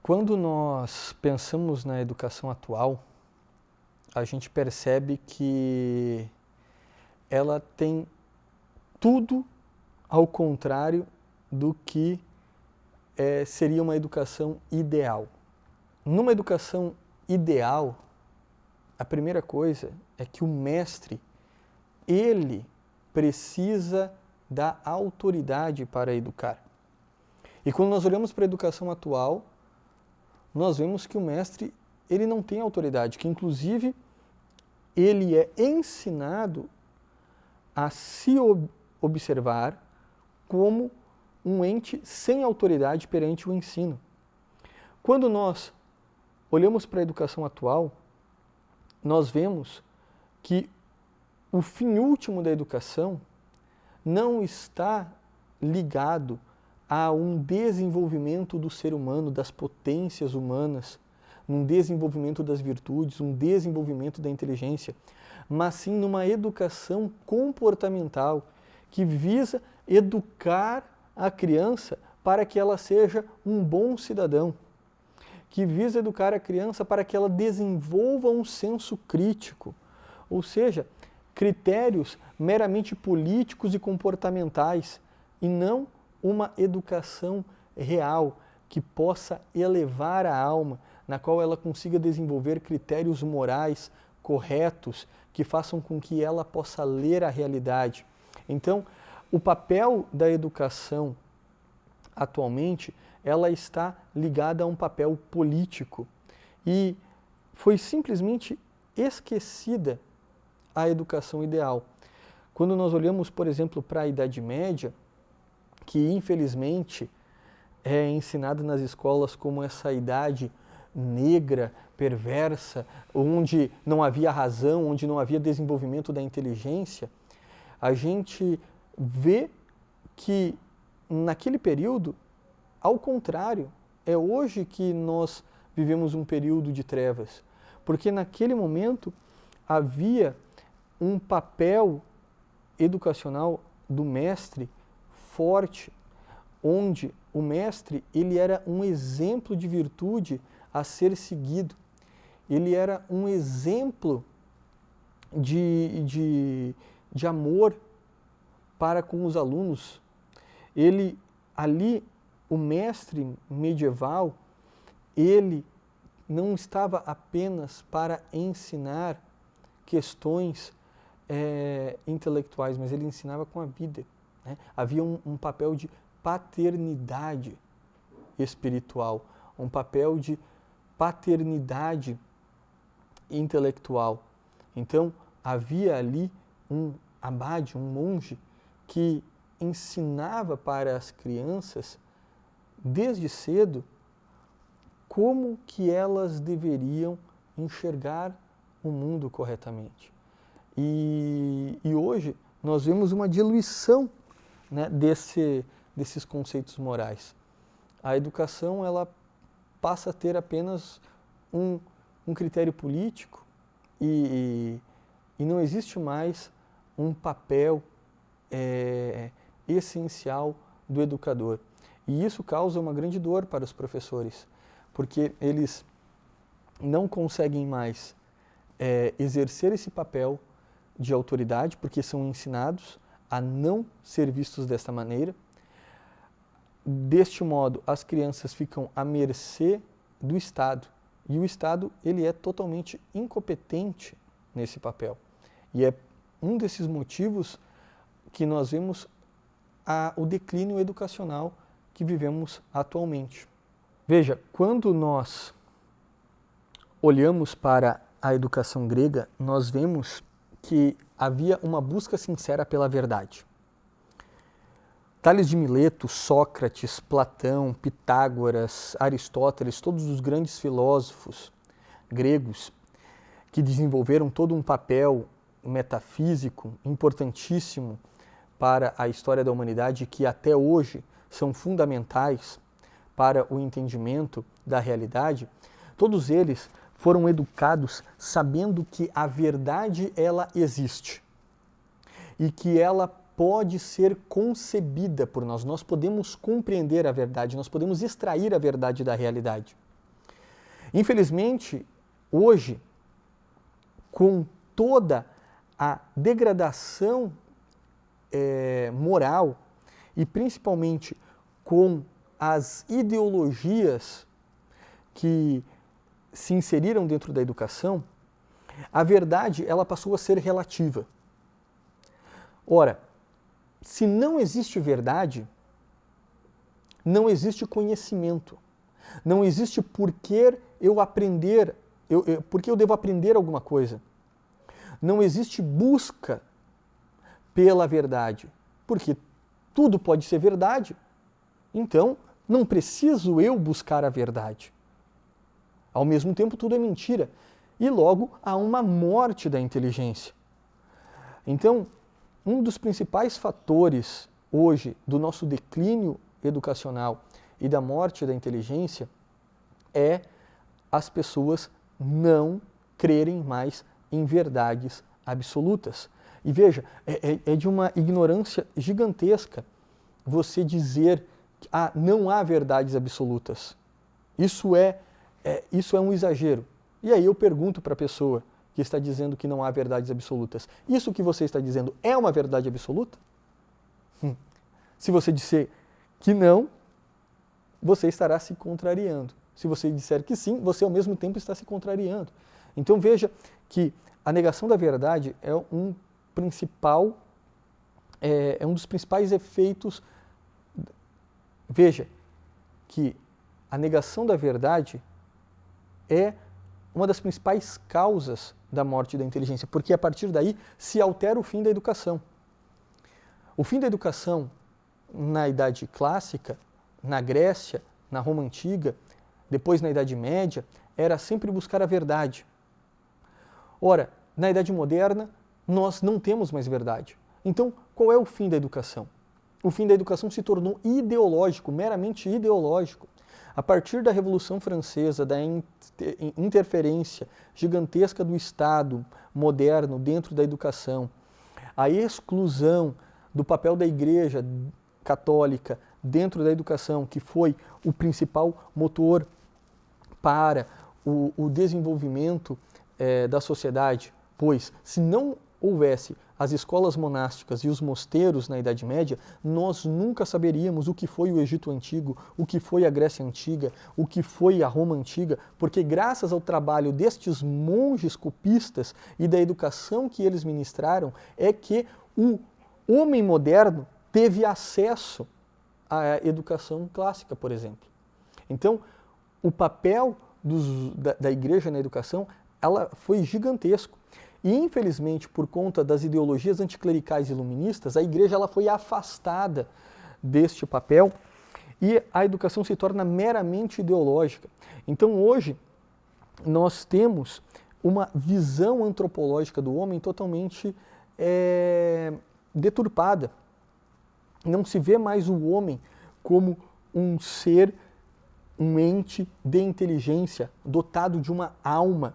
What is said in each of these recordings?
Quando nós pensamos na educação atual, a gente percebe que ela tem tudo ao contrário do que seria uma educação ideal. Numa educação ideal, a primeira coisa é que o mestre, ele precisa da autoridade para educar. E quando nós olhamos para a educação atual, nós vemos que o mestre, ele não tem autoridade, que inclusive ele é ensinado a se observar como um ente sem autoridade perante o ensino. Quando nós olhamos para a educação atual, nós vemos que o fim último da educação não está ligado a um desenvolvimento do ser humano, das potências humanas, um desenvolvimento das virtudes, um desenvolvimento da inteligência, mas sim numa educação comportamental que visa educar a criança para que ela seja um bom cidadão, que visa educar a criança para que ela desenvolva um senso crítico, ou seja, critérios meramente políticos e comportamentais, e não uma educação real que possa elevar a alma, na qual ela consiga desenvolver critérios morais corretos que façam com que ela possa ler a realidade. Então, o papel da educação atualmente, ela está ligada a um papel político e foi simplesmente esquecida a educação ideal. Quando nós olhamos, por exemplo, para a Idade Média, que infelizmente é ensinada nas escolas como essa idade negra, perversa, onde não havia razão, onde não havia desenvolvimento da inteligência, a gente vê que naquele período, ao contrário, é hoje que nós vivemos um período de trevas, porque naquele momento havia um papel educacional do mestre forte, onde o mestre ele era um exemplo de virtude a ser seguido. Ele era um exemplo de amor para com os alunos. Ele, ali, o mestre medieval, ele não estava apenas para ensinar questões intelectuais, mas ele ensinava com a vida. Né? Havia um papel de paternidade espiritual, um papel de paternidade intelectual. Então, havia ali um abade, um monge, que ensinava para as crianças, desde cedo, como que elas deveriam enxergar o mundo corretamente. E hoje nós vemos uma diluição, né, desses conceitos morais. A educação ela passa a ter apenas um critério político e não existe mais um papel essencial do educador. E isso causa uma grande dor para os professores, porque eles não conseguem mais exercer esse papel de autoridade, porque são ensinados a não ser vistos desta maneira. Deste modo, as crianças ficam à mercê do Estado. E o Estado ele é totalmente incompetente nesse papel. E é um desses motivos que nós vemos o declínio educacional que vivemos atualmente. Veja, quando nós olhamos para a educação grega, nós vemos que havia uma busca sincera pela verdade. Tales de Mileto, Sócrates, Platão, Pitágoras, Aristóteles, todos os grandes filósofos gregos que desenvolveram todo um papel metafísico importantíssimo para a história da humanidade, que até hoje são fundamentais para o entendimento da realidade, todos eles foram educados sabendo que a verdade ela existe e que ela pode ser concebida por nós. Nós podemos compreender a verdade, nós podemos extrair a verdade da realidade. Infelizmente, hoje, com toda a degradação moral e principalmente com as ideologias que se inseriram dentro da educação, a verdade ela passou a ser relativa. Ora, se não existe verdade, não existe conhecimento. Não existe por que eu aprender, porque eu devo aprender alguma coisa. Não existe busca pela verdade, porque tudo pode ser verdade. Então, não preciso eu buscar a verdade. Ao mesmo tempo, tudo é mentira. E logo há uma morte da inteligência. Então, um dos principais fatores hoje do nosso declínio educacional e da morte da inteligência é as pessoas não crerem mais em verdades absolutas. E veja, é de uma ignorância gigantesca você dizer que não há verdades absolutas. Isso é um exagero. E aí eu pergunto para a pessoa que está dizendo que não há verdades absolutas, isso que você está dizendo é uma verdade absoluta? Se você disser que não, você estará se contrariando. Se você disser que sim, você ao mesmo tempo está se contrariando. Então veja que a negação da verdade é um dos principais efeitos. Veja que a negação da verdade é uma das principais causas da morte da inteligência, porque a partir daí se altera o fim da educação. O fim da educação na Idade Clássica, na Grécia, na Roma Antiga, depois na Idade Média, era sempre buscar a verdade. Ora, na Idade Moderna, nós não temos mais verdade. Então, qual é o fim da educação? O fim da educação se tornou ideológico, meramente ideológico. A partir da Revolução Francesa, da interferência gigantesca do Estado moderno dentro da educação, a exclusão do papel da Igreja Católica dentro da educação, que foi o principal motor para o desenvolvimento da sociedade, pois se não houvesse as escolas monásticas e os mosteiros na Idade Média, nós nunca saberíamos o que foi o Egito Antigo, o que foi a Grécia Antiga, o que foi a Roma Antiga, porque graças ao trabalho destes monges copistas e da educação que eles ministraram, é que o homem moderno teve acesso à educação clássica, por exemplo. Então, o papel da Igreja na educação ela foi gigantesco. E, infelizmente, por conta das ideologias anticlericais e iluministas, a Igreja ela foi afastada deste papel e a educação se torna meramente ideológica. Então, hoje, nós temos uma visão antropológica do homem totalmente deturpada. Não se vê mais o homem como um ser, um ente de inteligência, dotado de uma alma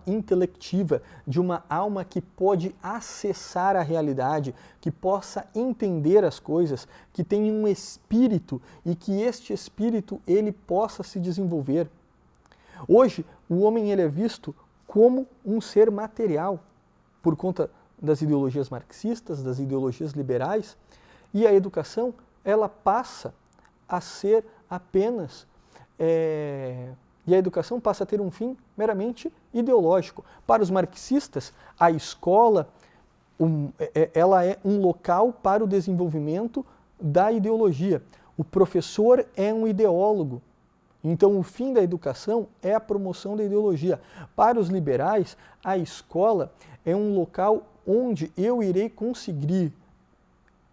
intelectiva, de uma alma que pode acessar a realidade, que possa entender as coisas, que tenha um espírito e que este espírito ele possa se desenvolver. Hoje, o homem ele é visto como um ser material, por conta das ideologias marxistas, das ideologias liberais, e a educação ela passa a ser apenas e a educação passa a ter um fim meramente ideológico. Para os marxistas, a escola ela é um local para o desenvolvimento da ideologia. O professor é um ideólogo. Então, o fim da educação é a promoção da ideologia. Para os liberais, a escola é um local onde eu irei conseguir.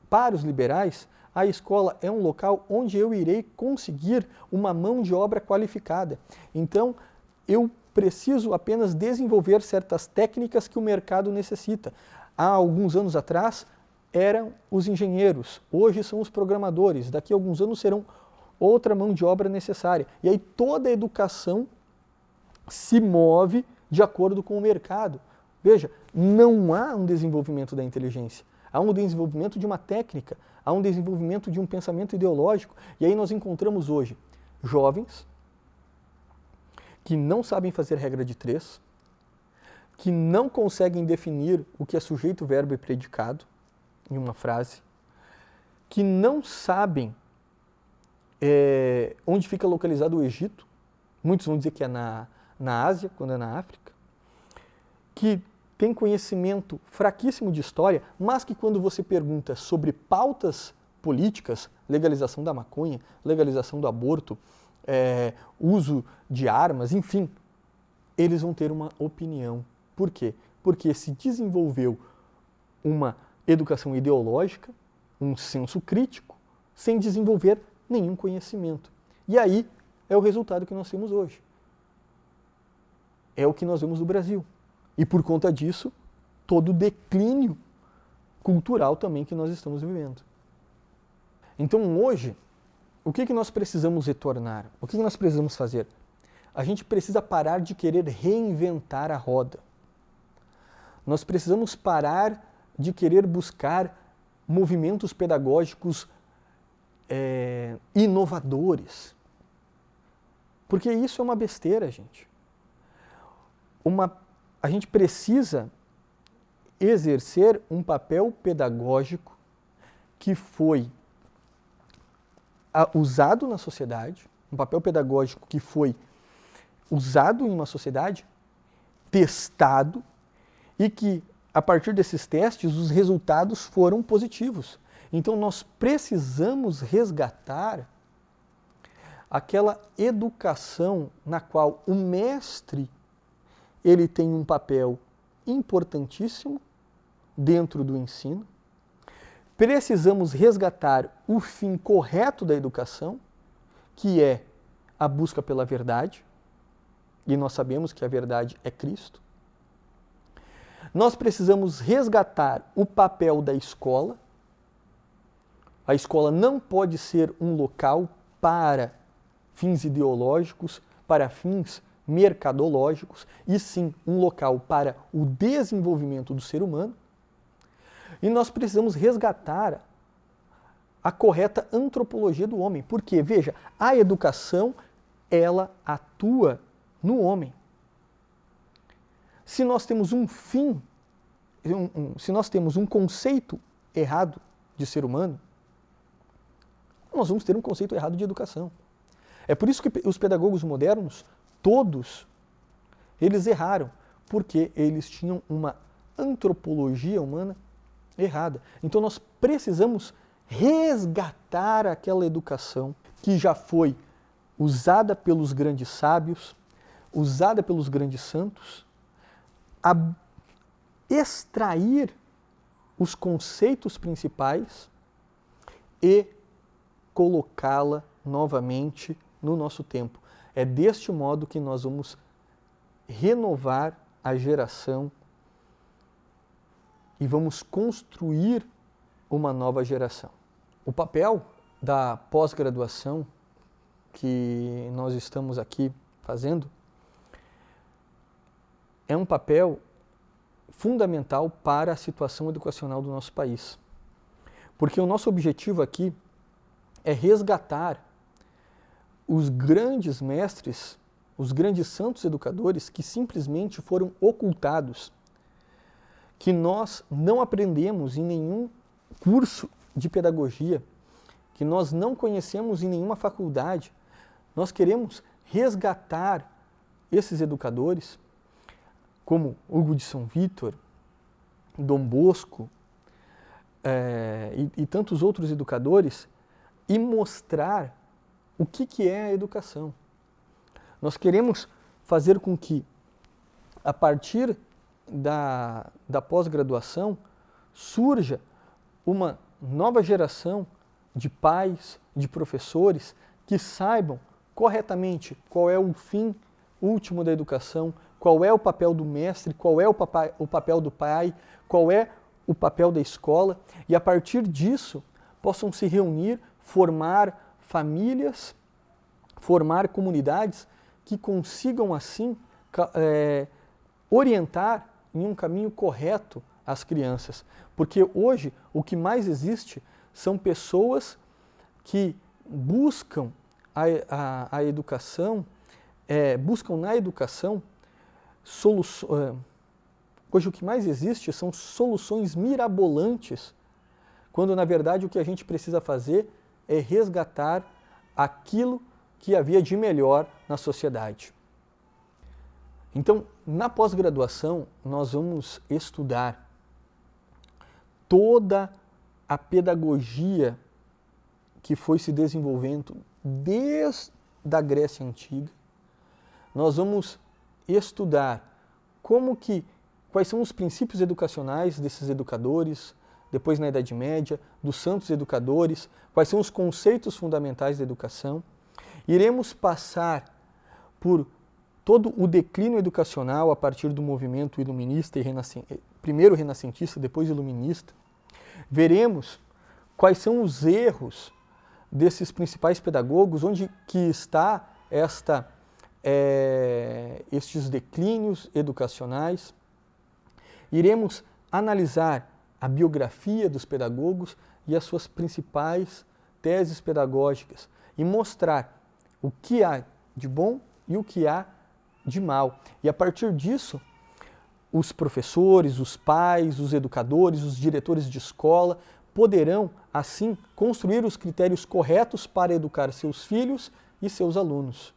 Para os liberais, a escola é um local onde eu irei conseguir uma mão de obra qualificada. Então, eu preciso apenas desenvolver certas técnicas que o mercado necessita. Há alguns anos atrás, eram os engenheiros, hoje são os programadores, daqui a alguns anos serão outra mão de obra necessária. E aí toda a educação se move de acordo com o mercado. Veja, não há um desenvolvimento da inteligência. Há um desenvolvimento de uma técnica, há um desenvolvimento de um pensamento ideológico. E aí nós encontramos hoje jovens que não sabem fazer regra de três, que não conseguem definir o que é sujeito, verbo e predicado em uma frase, que não sabem onde fica localizado o Egito, muitos vão dizer que é na Ásia, quando é na África, que tem conhecimento fraquíssimo de história, mas que quando você pergunta sobre pautas políticas, legalização da maconha, legalização do aborto, uso de armas, enfim, eles vão ter uma opinião. Por quê? Porque se desenvolveu uma educação ideológica, um senso crítico, sem desenvolver nenhum conhecimento. E aí é o resultado que nós temos hoje. É o que nós vemos no Brasil. E por conta disso, todo o declínio cultural também que nós estamos vivendo. Então hoje, o que nós precisamos retornar? O que nós precisamos fazer? A gente precisa parar de querer reinventar a roda. Nós precisamos parar de querer buscar movimentos pedagógicos inovadores. Porque isso é uma besteira, gente. A gente precisa exercer um papel pedagógico que foi usado na sociedade, um papel pedagógico que foi usado em uma sociedade, testado, e que, a partir desses testes, os resultados foram positivos. Então, nós precisamos resgatar aquela educação na qual o mestre ele tem um papel importantíssimo dentro do ensino. Precisamos resgatar o fim correto da educação, que é a busca pela verdade, e nós sabemos que a verdade é Cristo. Nós precisamos resgatar o papel da escola. A escola não pode ser um local para fins ideológicos, para fins mercadológicos, e sim um local para o desenvolvimento do ser humano. E nós precisamos resgatar a correta antropologia do homem. Porque, veja, a educação, ela atua no homem. Se nós temos um fim, se nós temos um conceito errado de ser humano, nós vamos ter um conceito errado de educação. É por isso que os pedagogos modernos, todos, eles erraram, porque eles tinham uma antropologia humana errada. Então nós precisamos resgatar aquela educação que já foi usada pelos grandes sábios, usada pelos grandes santos, a extrair os conceitos principais e colocá-la novamente no nosso tempo. É deste modo que nós vamos renovar a geração e vamos construir uma nova geração. O papel da pós-graduação que nós estamos aqui fazendo é um papel fundamental para a situação educacional do nosso país. Porque o nosso objetivo aqui é resgatar os grandes mestres, os grandes santos educadores que simplesmente foram ocultados, que nós não aprendemos em nenhum curso de pedagogia, que nós não conhecemos em nenhuma faculdade. Nós queremos resgatar esses educadores, como Hugo de São Vítor, Dom Bosco e tantos outros educadores, e mostrar o que é a educação. Nós queremos fazer com que, a partir da pós-graduação, surja uma nova geração de pais, de professores, que saibam corretamente qual é o fim último da educação, qual é o papel do mestre, qual é o papel do pai, qual é o papel da escola, e a partir disso possam se reunir, formar famílias, formar comunidades que consigam assim orientar em um caminho correto as crianças. Porque hoje o que mais existe são pessoas que buscam a educação buscam na educação hoje o que mais existe são soluções mirabolantes, quando na verdade o que a gente precisa fazer é resgatar aquilo que havia de melhor na sociedade. Então, na pós-graduação, nós vamos estudar toda a pedagogia que foi se desenvolvendo desde a Grécia Antiga. Nós vamos estudar quais são os princípios educacionais desses educadores, depois na Idade Média, dos santos educadores, quais são os conceitos fundamentais da educação. Iremos passar por todo o declínio educacional a partir do movimento iluminista primeiro renascentista, depois iluminista. Veremos quais são os erros desses principais pedagogos, onde que está estes declínios educacionais. Iremos analisar a biografia dos pedagogos e as suas principais teses pedagógicas e mostrar o que há de bom e o que há de mal. E a partir disso, os professores, os pais, os educadores, os diretores de escola poderão, assim, construir os critérios corretos para educar seus filhos e seus alunos.